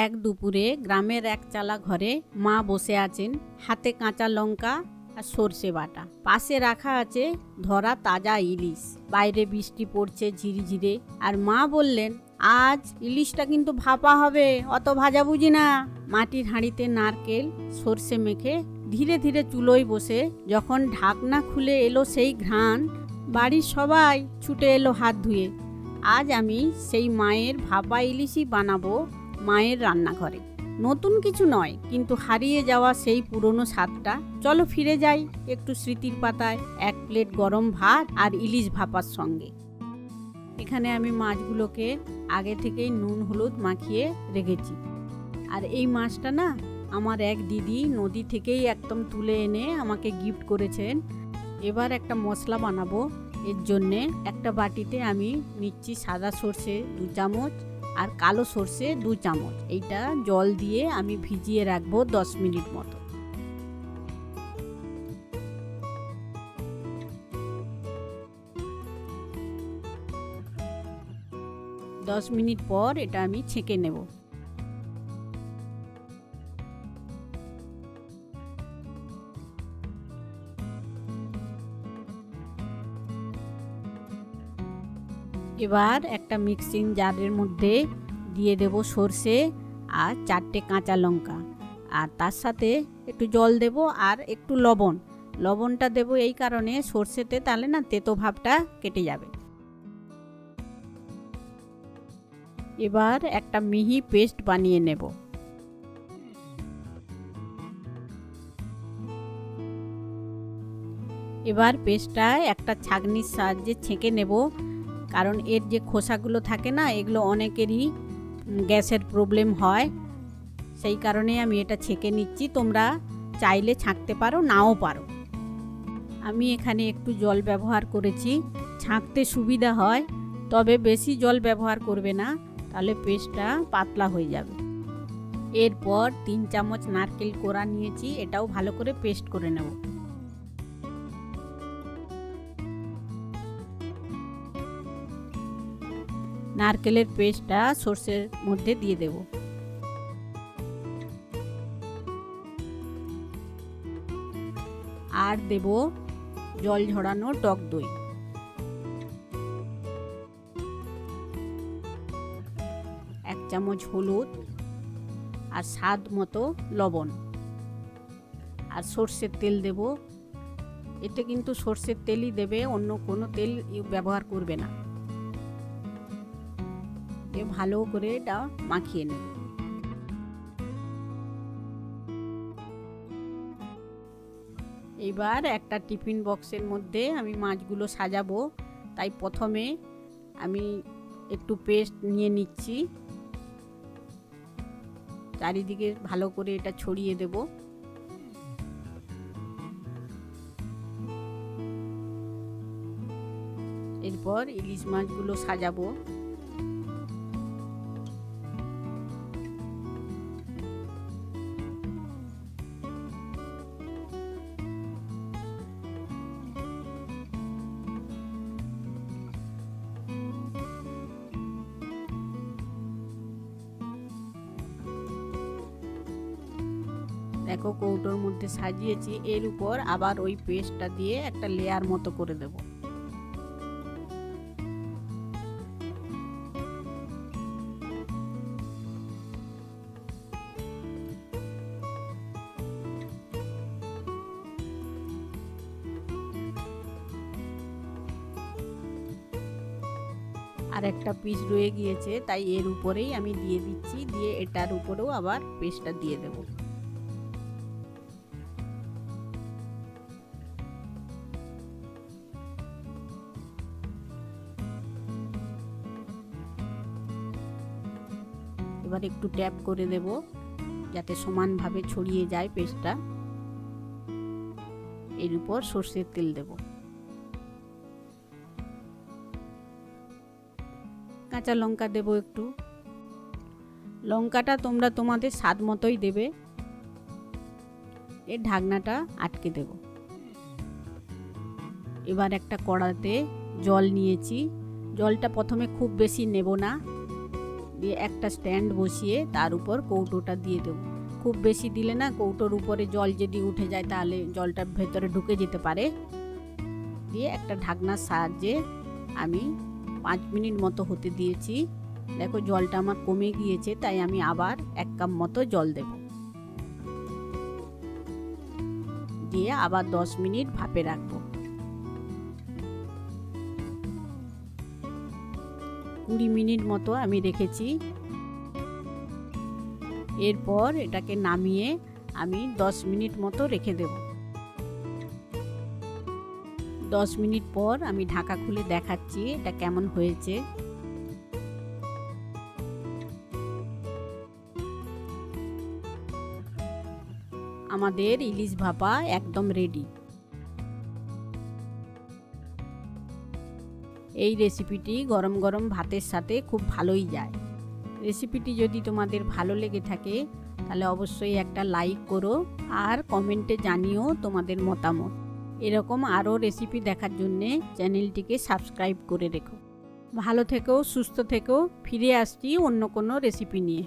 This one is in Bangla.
এক দুপুরে গ্রামের এক চালা ঘরে মা বসে আছেন, হাতে কাঁচা লঙ্কা আর সর্ষে বাটা। পাশে রাখা আছে ধরা তাজা ইলিশ। বাইরে বৃষ্টি পড়ছে ঝিরিঝিরে। আর মা বললেন, আজ ইলিশটা কিন্তু ভাপা হবে, অত ভাজা বুঝি না। মাটির হাঁড়িতে নারকেল সর্ষে মেখে ধীরে ধীরে চুলোয় বসে যখন ঢাকনা খুলে এলো সেই ঘ্রাণ, বাড়ির সবাই ছুটে এলো হাত ধুয়ে। আজ আমি সেই মায়ের ভাপা ইলিশই বানাবো মায়ের রান্নাঘরে। নতুন কিছু নয়, কিন্তু হারিয়ে যাওয়া সেই পুরনো স্বাদটা। চলো ফিরে যাই একটু স্মৃতির পাতায়, এক প্লেট গরম ভাত আর ইলিশ ভাপার সঙ্গে। এখানে আমি মাছগুলোকে আগে থেকেই নুন হলুদ মাখিয়ে রেখেছি। আর এই মাছটা না আমার এক দিদি নদী থেকেই একদম তুলে এনে আমাকে গিফট করেছেন। এবার একটা মশলা বানাবো। এর জন্যে একটা বাটিতে আমি নিচ্ছি সাদা সর্ষে 2 চামচ আর কালো সর্ষে 2 চামচ। এইটা জল দিয়ে আমি ভিজিয়ে রাখবো 10 মিনিট মতো। দশ মিনিট পর এটা আমি ছেঁকে নেব। এবার একটা মিক্সিং জারের মধ্যে দিয়ে দেব সর্ষে আর 4টে কাঁচা লঙ্কা, আর তার সাথে একটু জল দেব আর একটু লবণ। লবণটা দেব এই কারণে, সর্ষেতে তাহলে না তেতো ভাবটা কেটে যাবে। এবার একটা মিহি পেস্ট বানিয়ে নেব। এবার পেস্টটা একটা ছাঁকনির সাহায্যে ছেঁকে নেব, কারণ এর যে খোসাগুলো থাকে না, এগুলো অনেকেরই গ্যাসের প্রবলেম হয়, সেই কারণে আমি এটা ছেঁকে নিচ্ছি। তোমরা চাইলে ছাঁকতে পারো, নাও পারো। আমি এখানে একটু জল ব্যবহার করেছি, ছাঁকতে সুবিধা হয়, তবে বেশি জল ব্যবহার করবে না, তাহলে পেস্টটা পাতলা হয়ে যাবে। এরপর 3 চামচ নারকেল কোড়া নিয়েছি, এটাও ভালো করে পেস্ট করে নেব। নারকেলের পেস্টটা সর্ষের মধ্যে দিয়ে দেব। আর দেব জল ঝরানো টক দই। 1 চামচ হলুদ আর স্বাদ মতো লবণ। আর সর্ষের তেল দেব। এতে কিন্তু সর্ষের তেলই দেবে, অন্য কোনো তেল ব্যবহার করবে না। ভালো করে এটা মাখিয়ে নেব। এবার একটা টিফিন বক্সের মধ্যে আমি মাছগুলো সাজাবো, তাই প্রথমে আমি একটু পেস্ট নিয়ে নিচ্ছি, চারিদিকে ভালো করে এটা ছড়িয়ে দেব। এরপর ইলিশ মাছগুলো সাজাবো। দেখো কৌটোর মধ্যে সাজিয়েছি, এর উপর আবার ওই পেস্টটা দিয়ে একটা লেয়ার মতো করে দেব। আর একটা পিস রয়ে গিয়েছে, তাই এর উপরেই আমি দিয়ে দিচ্ছি, দিয়ে এটার উপরেও আবার পেস্টটা দিয়ে দেব। এবার একটু ট্যাপ করে দেব যাতে সমানভাবে ছড়িয়ে যায় পেস্টটা। এর উপর সর্ষের তেল দেব। কাঁচা লঙ্কা দেব একটু। লঙ্কাটা তোমরা তোমাদের স্বাদ মতোই দেবে। এর ঢাকনাটা আটকে দেব। এবার একটা কড়াতে জল নিয়েছি। জলটা প্রথমে খুব বেশি নেব না, দিয়ে একটা স্ট্যান্ড বসিয়ে তার উপর কৌটোটা দিয়ে দেবো। খুব বেশি দিলে না কৌটোর উপরে জল যদি উঠে যায় তাহলে জলটা ভেতরে ঢুকে যেতে পারে। দিয়ে একটা ঢাকনার সাহায্যে আমি 5 মিনিট মতো হতে দিয়েছি। দেখো জলটা আমার কমে গিয়েছে, তাই আমি আবার 1 কাপ মতো জল দেব। দিয়ে আবার 10 মিনিট ভাপে রাখবো। 20 মিনিট মতো আমি রেখেছি। এরপর এটাকে নামিয়ে আমি 10 মিনিট মতো রেখে দেব। 10 মিনিট পর আমি ঢাকা খুলে দেখাচ্ছি এটা কেমন হয়েছে। আমাদের ইলিশ ভাপা একদম রেডি। এই রেসিপিটি গরম গরম ভাতের সাথে খুব ভালোই যায়। রেসিপিটি যদি তোমাদের ভালো লেগে থাকে তাহলে অবশ্যই একটা লাইক করো আর কমেন্টে জানিও তোমাদের মতামত। এরকম আরও রেসিপি দেখার জন্যে চ্যানেলটিকে সাবস্ক্রাইব করে রেখো। ভালো থেকো, সুস্থ থেকো। ফিরে আসছি অন্য কোনো রেসিপি নিয়ে।